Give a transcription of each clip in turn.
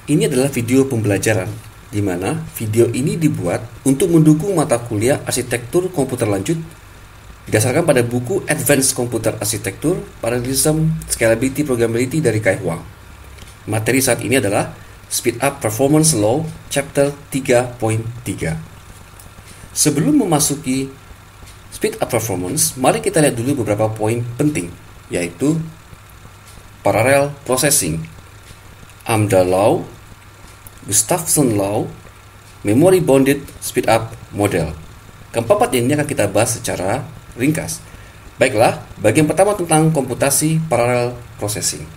Ini adalah video pembelajaran, di mana video ini dibuat untuk mendukung mata kuliah Arsitektur Komputer Lanjut didasarkan pada buku Advanced Computer Architecture, Parallelism, Scalability, Programmability dari Kai Huang. Materi saat ini adalah Speed Up Performance Law, Chapter 3.3. Sebelum memasuki Speed Up Performance, mari kita lihat dulu beberapa poin penting, yaitu Parallel Processing, Amdahl Law, Gustafson Law, Memory Bounded Speed Up Model. Keempat ini akan kita bahas secara ringkas. Baiklah, bagian pertama tentang komputasi parallel processing.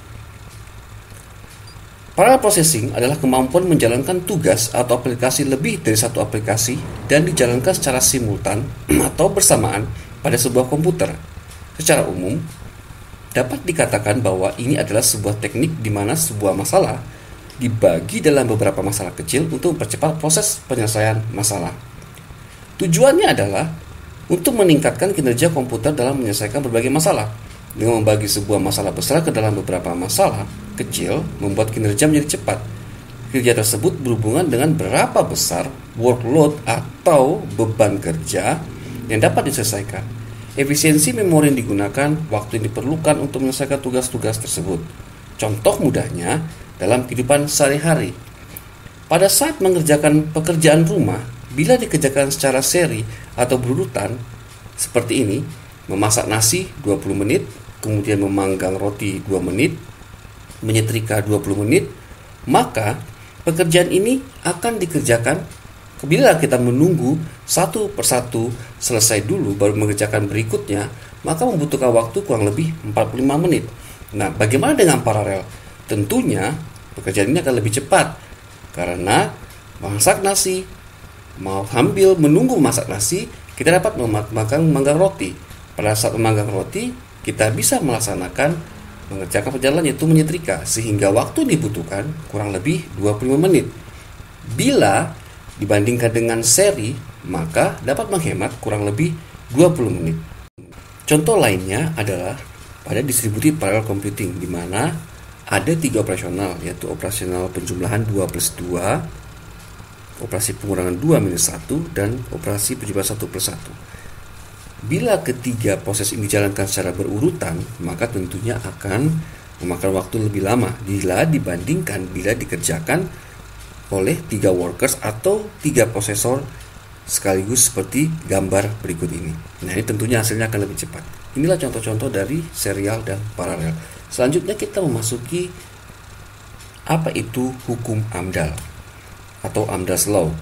Parallel processing adalah kemampuan menjalankan tugas atau aplikasi lebih dari satu aplikasi dan dijalankan secara simultan atau bersamaan pada sebuah komputer. Secara umum, dapat dikatakan bahwa ini adalah sebuah teknik di mana sebuah masalah dibagi dalam beberapa masalah kecil untuk mempercepat proses penyelesaian masalah. Tujuannya adalah untuk meningkatkan kinerja komputer dalam menyelesaikan berbagai masalah. Dengan membagi sebuah masalah besar ke dalam beberapa masalah kecil, membuat kinerja menjadi cepat. Kerja tersebut berhubungan dengan berapa besar workload atau beban kerja yang dapat diselesaikan, efisiensi memori yang digunakan, waktu yang diperlukan untuk menyelesaikan tugas-tugas tersebut. Contoh mudahnya dalam kehidupan sehari-hari. Pada saat mengerjakan pekerjaan rumah, bila dikerjakan secara seri atau berurutan seperti ini, memasak nasi 20 menit, kemudian memanggang roti 2 menit, menyetrika 20 menit, maka pekerjaan ini akan dikerjakan. Bila kita menunggu satu persatu selesai dulu baru mengerjakan berikutnya, maka membutuhkan waktu kurang lebih 45 menit. Nah, bagaimana dengan paralel? Tentunya pekerjaan ini akan lebih cepat karena memasak nasi, mau sambil menunggu memasak nasi, kita dapat memanggang roti. Pada saat memanggang roti, kita bisa melaksanakan mengerjakan perjalanan yaitu menyetrika, sehingga waktu dibutuhkan kurang lebih 25 menit. Bila dibandingkan dengan seri, maka dapat menghemat kurang lebih 20 menit. Contoh lainnya adalah pada distributed parallel computing, di mana ada 3 operasional, yaitu operasional penjumlahan 2+2, operasi pengurangan 2-1, dan operasi penjumlahan 1+1. Bila ketiga proses ini dijalankan secara berurutan, maka tentunya akan memakan waktu lebih lama bila dibandingkan bila dikerjakan oleh 3 workers atau 3 prosesor sekaligus seperti gambar berikut ini. Nah, ini tentunya hasilnya akan lebih cepat. Inilah contoh-contoh dari serial dan paralel. Selanjutnya kita memasuki apa itu hukum Amdahl atau Amdahl's Law.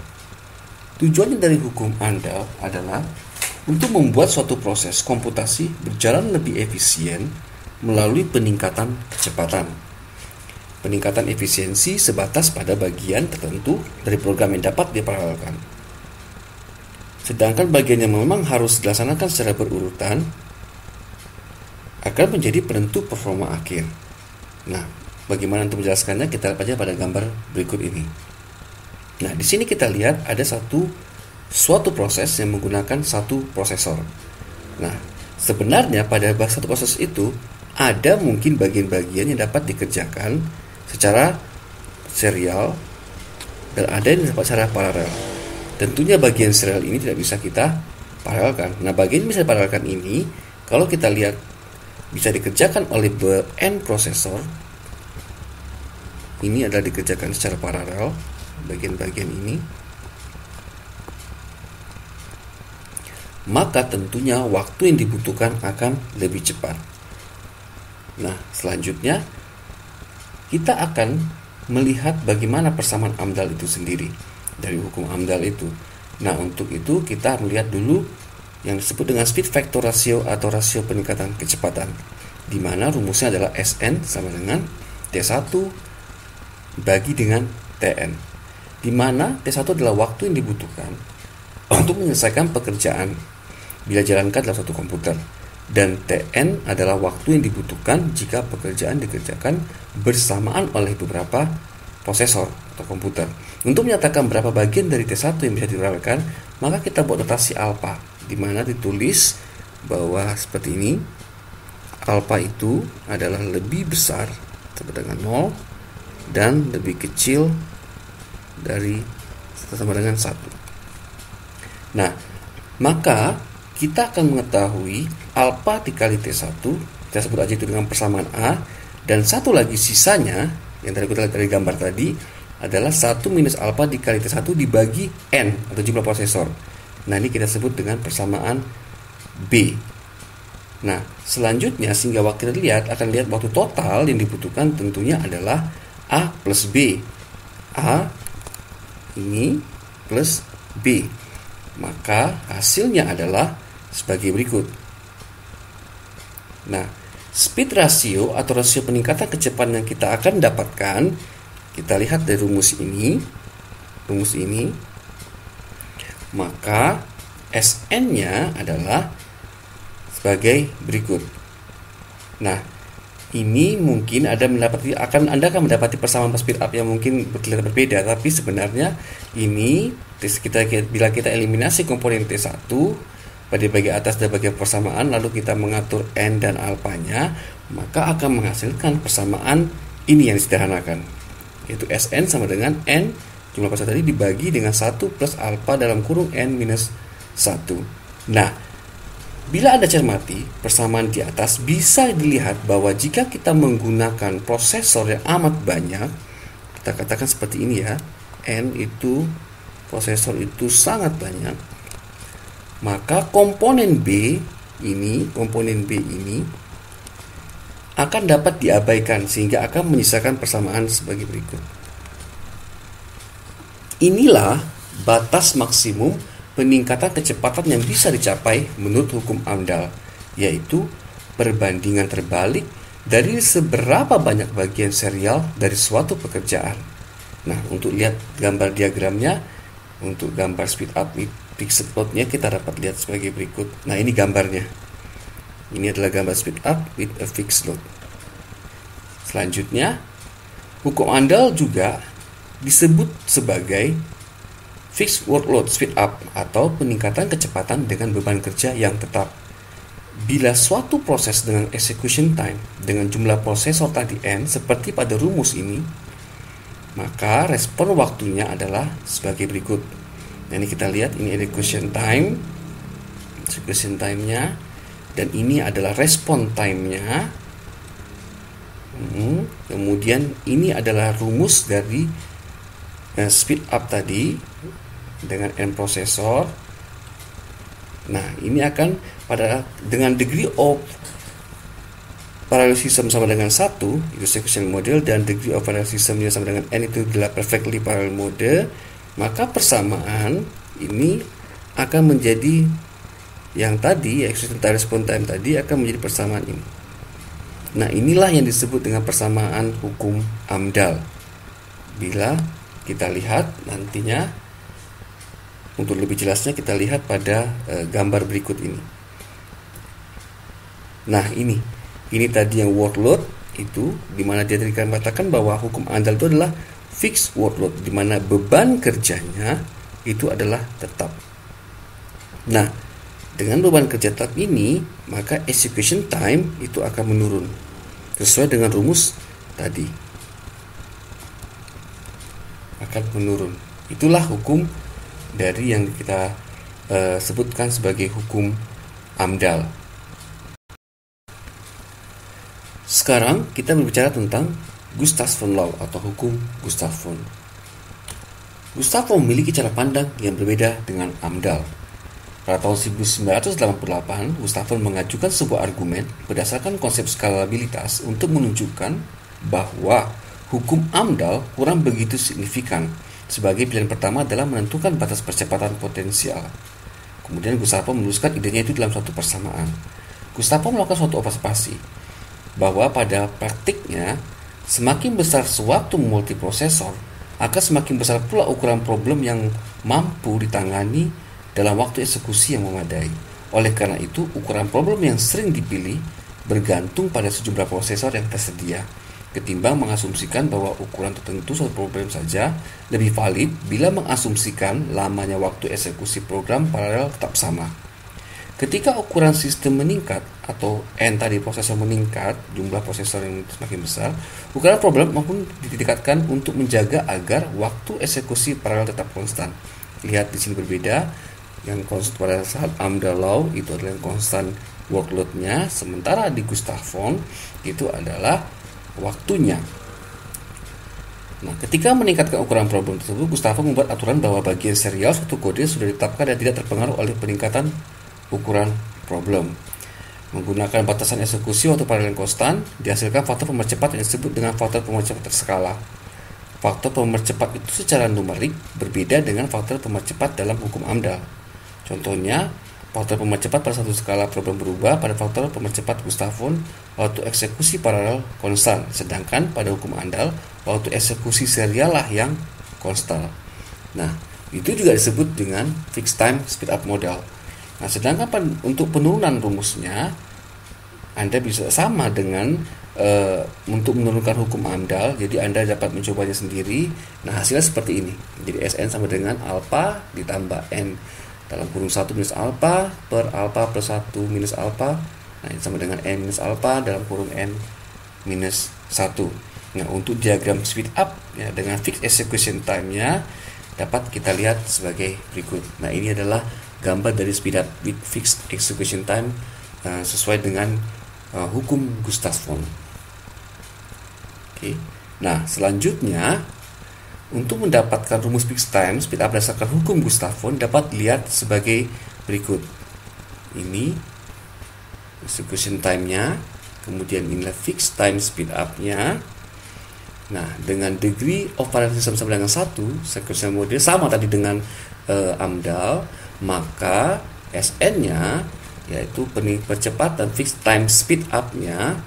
Tujuannya dari hukum Amdahl adalah untuk membuat suatu proses komputasi berjalan lebih efisien melalui peningkatan kecepatan. Peningkatan efisiensi sebatas pada bagian tertentu dari program yang dapat diparalelkan. Sedangkan bagian yang memang harus dilaksanakan secara berurutan akan menjadi penentu performa akhir. Nah, bagaimana untuk menjelaskannya? Kita lihat saja pada gambar berikut ini. Nah, di sini kita lihat ada suatu proses yang menggunakan satu prosesor. Nah, sebenarnya pada satu proses itu ada mungkin bagian-bagian yang dapat dikerjakan secara serial dan ada yang dapat secara paralel. Tentunya bagian serial ini tidak bisa kita paralelkan. Nah, bagian yang bisa diparalelkan ini, kalau kita lihat bisa dikerjakan oleh n prosesor. Ini adalah dikerjakan secara paralel bagian-bagian ini. Maka tentunya waktu yang dibutuhkan akan lebih cepat. Nah, selanjutnya kita akan melihat bagaimana persamaan Amdahl itu sendiri dari hukum Amdahl itu. Nah, untuk itu kita melihat dulu yang disebut dengan speed factor ratio atau rasio peningkatan kecepatan, di mana rumusnya adalah Sn sama dengan T1 dibagi dengan Tn, di mana T1 adalah waktu yang dibutuhkan untuk menyelesaikan pekerjaan bila dijalankan dalam satu komputer, dan Tn adalah waktu yang dibutuhkan jika pekerjaan dikerjakan bersamaan oleh beberapa prosesor atau komputer. Untuk menyatakan berapa bagian dari T1 yang bisa diparalelkan, maka kita buat notasi alfa, di mana ditulis bahwa seperti ini, alfa itu adalah lebih besar sama dengan 0 dan lebih kecil dari sama dengan 1. Nah, maka kita akan mengetahui alfa dikali T1, kita sebut aja itu dengan persamaan A, dan satu lagi sisanya yang tadi kita lihat dari gambar tadi adalah 1 minus alfa dikali T1 dibagi N atau jumlah prosesor. Nah, ini kita sebut dengan persamaan B. Nah, selanjutnya sehingga kita akan lihat waktu total yang dibutuhkan tentunya adalah A plus B. A ini plus B. Maka hasilnya adalah sebagai berikut. Nah, speed ratio atau rasio peningkatan kecepatan yang kita akan dapatkan, kita lihat dari rumus ini. Maka Sn-nya adalah sebagai berikut. Nah, ini mungkin Anda akan mendapati persamaan speed up yang mungkin terlihat berbeda, tapi sebenarnya ini bila kita eliminasi komponen T1 pada bagian atas dan bagian persamaan, lalu kita mengatur N dan alfanya, maka akan menghasilkan persamaan ini yang disederhanakan, yaitu Sn sama dengan N jumlah proses tadi dibagi dengan 1 plus alfa dalam kurung N minus 1. Nah, bila Anda cermati persamaan di atas, bisa dilihat bahwa jika kita menggunakan prosesor yang amat banyak, kita katakan seperti ini ya, N itu prosesor itu sangat banyak, maka komponen B ini akan dapat diabaikan sehingga akan menyisakan persamaan sebagai berikut. Inilah batas maksimum peningkatan kecepatan yang bisa dicapai menurut hukum Amdahl, yaitu perbandingan terbalik dari seberapa banyak bagian serial dari suatu pekerjaan. Nah, untuk lihat gambar diagramnya, untuk gambar speed up fixed load-nya kita dapat lihat sebagai berikut. Nah, ini gambarnya. Ini adalah gambar speed up with a fixed load. Selanjutnya, hukum Amdahl juga disebut sebagai fixed workload speed up atau peningkatan kecepatan dengan beban kerja yang tetap. Bila suatu proses dengan execution time dengan jumlah prosesor tadi N seperti pada rumus ini, maka respon waktunya adalah sebagai berikut. Nah, ini kita lihat, ini execution time-nya, dan ini adalah respon time-nya. Kemudian ini adalah rumus dari speed up tadi dengan N prosesor. Nah, ini akan dengan degree of parallelism sama dengan 1, itu sequential model, dan degree of parallelism sama dengan N itu adalah perfectly parallel model, maka persamaan ini akan menjadi yang tadi, execution time response time tadi akan menjadi persamaan ini. Nah, inilah yang disebut dengan persamaan hukum Amdahl. Bila kita lihat nantinya, untuk lebih jelasnya kita lihat pada gambar berikut ini. Nah, ini tadi yang workload itu, dimana dia dikatakan bahwa hukum Amdahl itu adalah fixed workload, dimana beban kerjanya itu adalah tetap. Nah, dengan beban kerja tetap ini, maka execution time itu akan menurun sesuai dengan rumus tadi, akan menurun. Itulah hukum dari yang kita sebutkan sebagai hukum Amdahl. Sekarang kita berbicara tentang Gustafsson Law atau hukum Gustafsson. Gustafsson memiliki cara pandang yang berbeda dengan Amdahl. Pada tahun 1988, Gustafsson mengajukan sebuah argumen berdasarkan konsep skalabilitas untuk menunjukkan bahwa hukum Amdahl kurang begitu signifikan. Sebagai pilihan pertama adalah menentukan batas percepatan potensial. Kemudian Gustafsson menuliskan idenya itu dalam suatu persamaan. Gustafsson melakukan suatu observasi bahwa pada praktiknya semakin besar suatu multiprosesor, akan semakin besar pula ukuran problem yang mampu ditangani dalam waktu eksekusi yang memadai. Oleh karena itu, ukuran problem yang sering dipilih bergantung pada sejumlah prosesor yang tersedia, ketimbang mengasumsikan bahwa ukuran tertentu suatu problem saja lebih valid bila mengasumsikan lamanya waktu eksekusi program paralel tetap sama. Ketika ukuran sistem meningkat atau N tadi prosesor meningkat, jumlah prosesor yang semakin besar, ukuran problem maupun ditingkatkan untuk menjaga agar waktu eksekusi paralel tetap konstan. Lihat di sini berbeda, yang konstan pada saat Amdahl law itu adalah yang konstan workload-nya, sementara di Gustav von itu adalah waktunya. Nah, ketika meningkatkan ukuran problem tersebut, Gustav von membuat aturan bahwa bagian serial suatu kode sudah ditetapkan dan tidak terpengaruh oleh peningkatan ukuran problem. Menggunakan batasan eksekusi waktu paralel yang konstan, dihasilkan faktor pemercepat yang disebut dengan faktor pemercepat terskala. Faktor pemercepat itu secara numerik berbeda dengan faktor pemercepat dalam hukum Amdahl. Contohnya, faktor pemercepat pada satu skala problem berubah pada faktor pemercepat Gustav von waktu eksekusi paralel konstan, sedangkan pada hukum Amdahl waktu eksekusi serial lah yang konstan. Nah, itu juga disebut dengan fixed time speed up model. Nah, sedangkan untuk penurunan rumusnya Anda bisa sama dengan untuk menurunkan hukum Amdahl. Jadi Anda dapat mencobanya sendiri. Nah, hasilnya seperti ini. Jadi Sn sama dengan alpha ditambah N dalam kurung 1 minus alpha per alpha plus 1 minus alpha. Nah, ini sama dengan N minus alpha dalam kurung N minus 1. Nah, untuk diagram speed up ya, dengan fixed execution time-nya dapat kita lihat sebagai berikut. Nah, ini adalah gambar dari speed up with fixed execution time sesuai dengan hukum Gustav von. Oke. Nah, selanjutnya untuk mendapatkan rumus fixed time speed up berdasarkan hukum Gustav von dapat dilihat sebagai berikut. Ini execution time-nya, kemudian inilah fixed time speed up-nya. Nah, dengan degree of parallelism sama dengan 1, execution model sama tadi dengan Amdahl, maka Sn-nya yaitu percepatan fixed time speed up-nya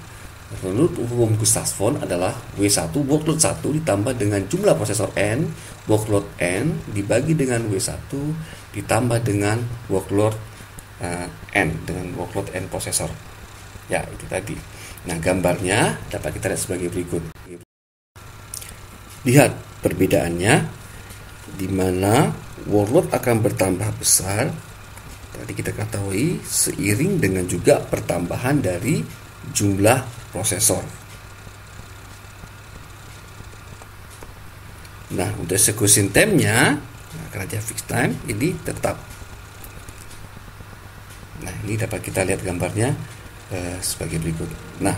menurut hukum Gustav von adalah W1 workload 1 ditambah dengan jumlah prosesor N workload N dibagi dengan W1 ditambah dengan workload N dengan workload N prosesor. Ya, itu tadi. Nah, gambarnya dapat kita lihat sebagai berikut. Lihat perbedaannya di mana workload akan bertambah besar. Tadi kita ketahui seiring dengan juga pertambahan dari jumlah prosesor. Nah, untuk execution time-nya, karena dia fixed time, ini tetap. Nah, ini dapat kita lihat gambarnya sebagai berikut. Nah,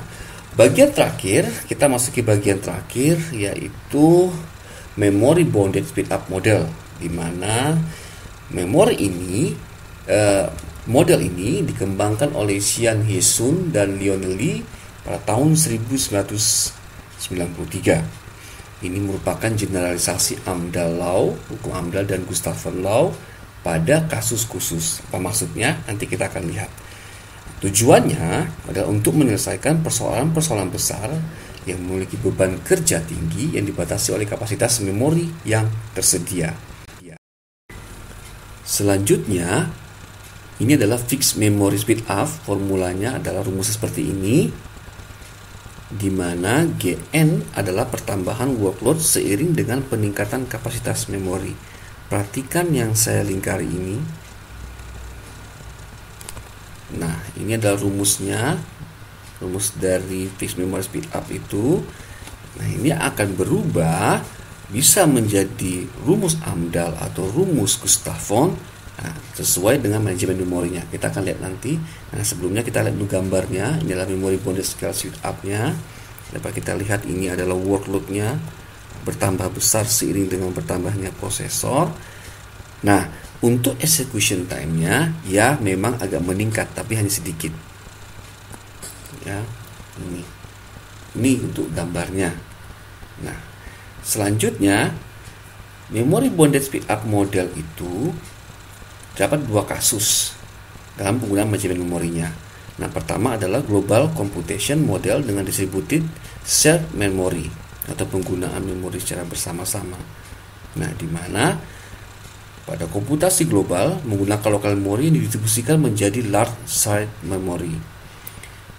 bagian terakhir, kita masuki bagian terakhir, yaitu memory bounded speed up model, di mana memori ini model ini dikembangkan oleh Xian He-sun dan Lionel Lee pada tahun 1993. Ini merupakan generalisasi Amdahl law, hukum Amdahl dan Gustav von law pada kasus khusus. Apa maksudnya? Nanti kita akan lihat. Tujuannya adalah untuk menyelesaikan persoalan-persoalan besar yang memiliki beban kerja tinggi yang dibatasi oleh kapasitas memori yang tersedia. Selanjutnya, ini adalah fixed memory speed up. Formulanya adalah rumus seperti ini, di mana Gn adalah pertambahan workload seiring dengan peningkatan kapasitas memori. Perhatikan yang saya lingkari ini. Nah, ini adalah rumusnya, rumus dari fixed memory speed up itu. Nah, ini akan berubah bisa menjadi rumus Amdahl atau rumus Gustav von, sesuai dengan manajemen memorinya. Kita akan lihat nanti. Nah, sebelumnya kita lihat dulu gambarnya. Ini adalah memory bounded scale speed up-nya. Dapat kita lihat ini adalah workload-nya bertambah besar seiring dengan bertambahnya prosesor. Nah, untuk execution time-nya ya memang agak meningkat, tapi hanya sedikit. Ya, ini untuk gambarnya. Nah, selanjutnya memory bounded speed up model itu dapat dua kasus dalam penggunaan manajemen memorinya. Nah, pertama adalah global computation model dengan distributed shared memory atau penggunaan memori secara bersama-sama. Nah, di mana pada komputasi global menggunakan local memory yang didistribusikan menjadi large site memory.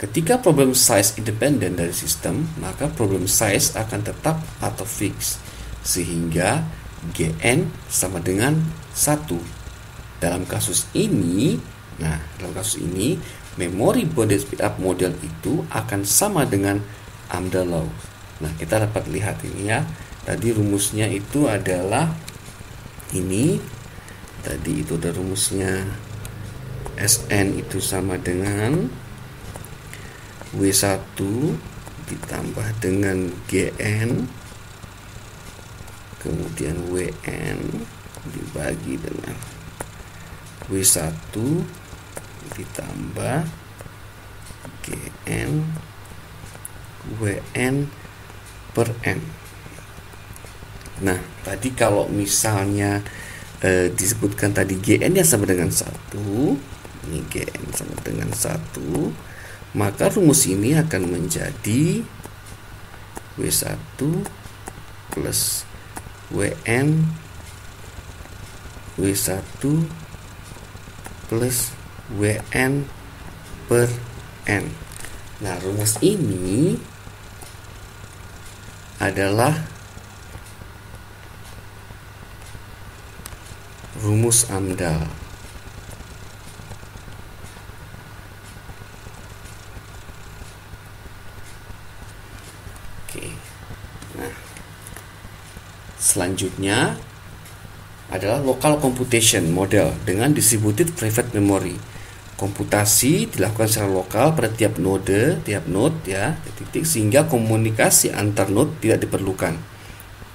Ketika problem size independen dari sistem, maka problem size akan tetap atau fix, sehingga Gn sama dengan 1. Dalam kasus ini, Nah, dalam kasus ini memory bonded speedup model itu akan sama dengan Amdahl law. Nah, kita dapat lihat ini ya. Tadi rumusnya itu adalah ini. Tadi itu ada rumusnya, Sn itu sama dengan W1 ditambah dengan Gn, kemudian Wn dibagi dengan W1 ditambah Gn Wn per N. Nah, tadi kalau misalnya disebutkan tadi Gn nya sama dengan 1, ini Gn sama dengan 1, maka rumus ini akan menjadi W1 plus Wn W1 plus Wn per N. Nah, rumus ini adalah rumus Amdahl. Oke. Nah, selanjutnya adalah local computation model dengan distributed private memory. Komputasi dilakukan secara lokal pada tiap node ya, titik, sehingga komunikasi antar node tidak diperlukan.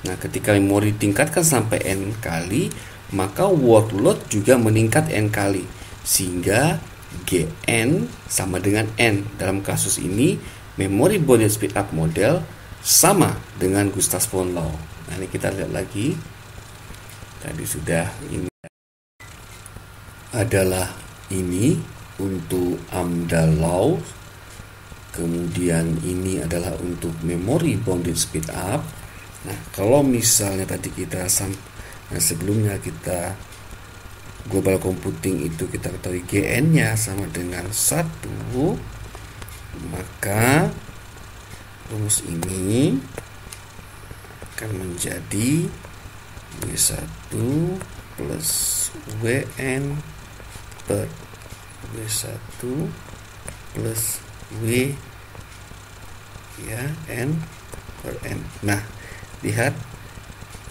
Nah, ketika memori ditingkatkan sampai n kali, maka workload juga meningkat n kali, sehingga Gn sama dengan n. Dalam kasus ini, memory bonded speedup model sama dengan Gustafson law. Nah, ini kita lihat lagi. Tadi sudah, ini adalah ini untuk Amdahl law. Kemudian ini adalah untuk memory bonded speedup. Nah, kalau misalnya tadi kita sebelumnya kita global computing itu kita ketahui Gn-nya sama dengan 1, maka rumus ini akan menjadi W1 plus Wn per W1 plus W ya N per N. Nah, lihat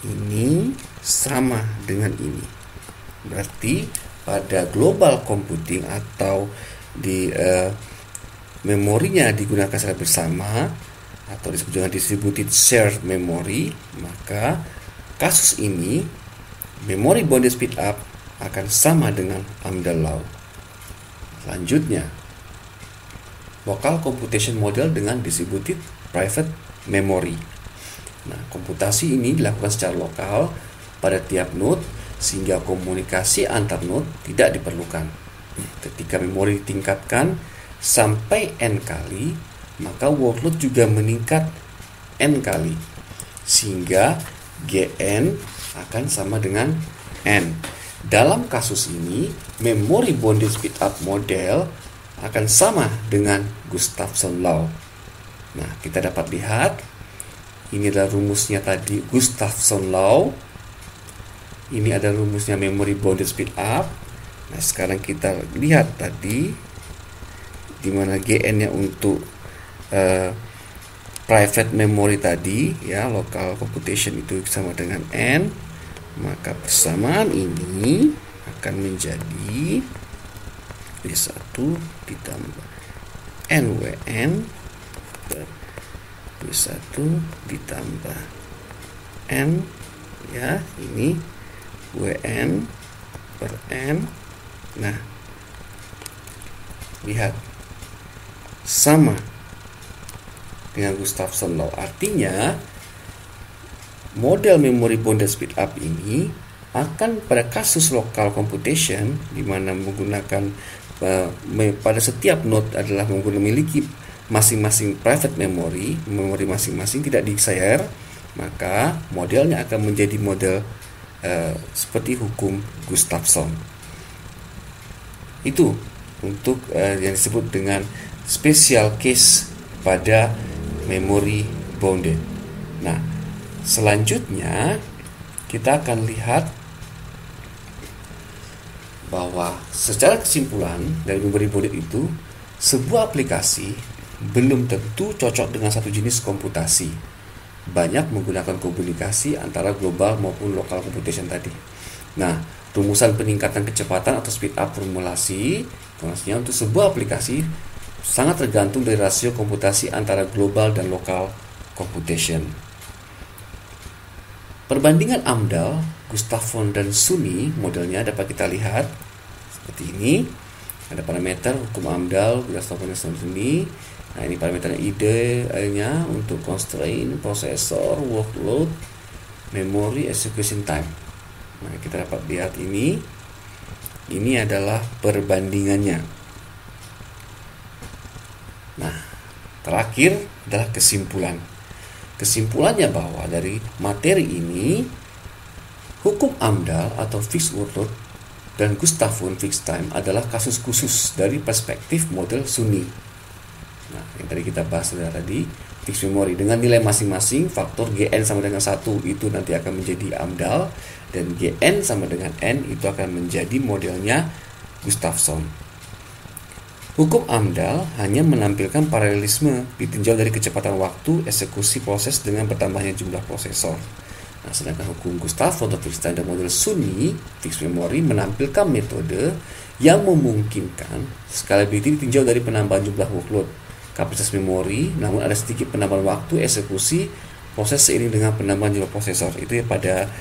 ini sama dengan ini. Berarti pada global computing atau di memorinya digunakan secara bersama atau disebut dengan distributed shared memory, maka kasus ini memory bonded speedup akan sama dengan Amdahl law. Selanjutnya, local computation model dengan distributed private memory. Nah, komputasi ini dilakukan secara lokal pada tiap node sehingga komunikasi antar node tidak diperlukan. Ketika memori ditingkatkan sampai n kali, maka workload juga meningkat n kali, sehingga Gn akan sama dengan n. Dalam kasus ini, memory bonded speedup model akan sama dengan Gustafson law. Nah, kita dapat lihat ini adalah rumusnya tadi Gustafson law. Ini adalah rumusnya memory bonded speedup. Nah, sekarang kita lihat tadi di mana Gn-nya untuk private memory tadi ya, local computation itu sama dengan n, maka persamaan ini akan menjadi W1 ditambah NWN per W1 ditambah N ya, ini Wn per N. Nah, lihat sama dengan Gustafson law. Artinya model memory bonded speedup ini akan pada kasus local computation di mana menggunakan pada setiap node adalah memiliki masing-masing private memory masing-masing tidak di-share, maka modelnya akan menjadi model seperti hukum Gustafson. Itu untuk yang disebut dengan special case pada memory bounded. Nah, selanjutnya kita akan lihat bahwa secara kesimpulan dari memberi bodit itu, sebuah aplikasi belum tentu cocok dengan satu jenis komputasi. Banyak menggunakan komunikasi antara global maupun lokal computation tadi. Nah, rumusan peningkatan kecepatan atau speed up formulasi untuk sebuah aplikasi sangat tergantung dari rasio komputasi antara global dan lokal computation. Perbandingan AMDAL, Gustafson dan Suni modelnya dapat kita lihat seperti ini. Ada parameter hukum AMDAL, Gustafson dan Suni. Nah, ini parameternya ide-nya untuk constraint, prosesor, workload, memory, execution time. Nah, kita dapat lihat ini. Ini adalah perbandingannya. Nah, terakhir adalah kesimpulan. Kesimpulannya bahwa dari materi ini, hukum AMDAL atau fixed workload dan Gustafson fixed time adalah kasus khusus dari perspektif model Suni. Nah, yang tadi kita bahas tadi, fixed memory dengan nilai masing-masing, faktor Gn sama dengan 1 itu nanti akan menjadi AMDAL, dan Gn sama dengan N itu akan menjadi modelnya Gustafson. Hukum AMDAL hanya menampilkan paralelisme ditinjau dari kecepatan waktu eksekusi proses dengan bertambahnya jumlah prosesor. Nah, sedangkan hukum Gustafson atau fixed time dan model Suni fixed memory menampilkan metode yang memungkinkan scalability ditinjau dari penambahan jumlah workload, kapasitas memori, namun ada sedikit penambahan waktu eksekusi proses seiring dengan penambahan jumlah prosesor. Itu ya pada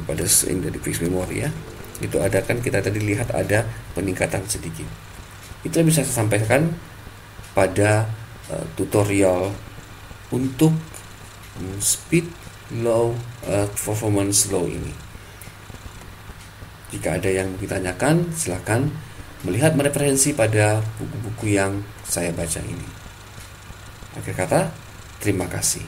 pada dari fixed memory ya. Itu ada kan kita tadi lihat ada peningkatan sedikit. Itu yang bisa saya sampaikan pada tutorial untuk speed low performance low ini. Jika ada yang ditanyakan, silakan melihat referensi pada buku-buku yang saya baca ini. Akhir kata, terima kasih.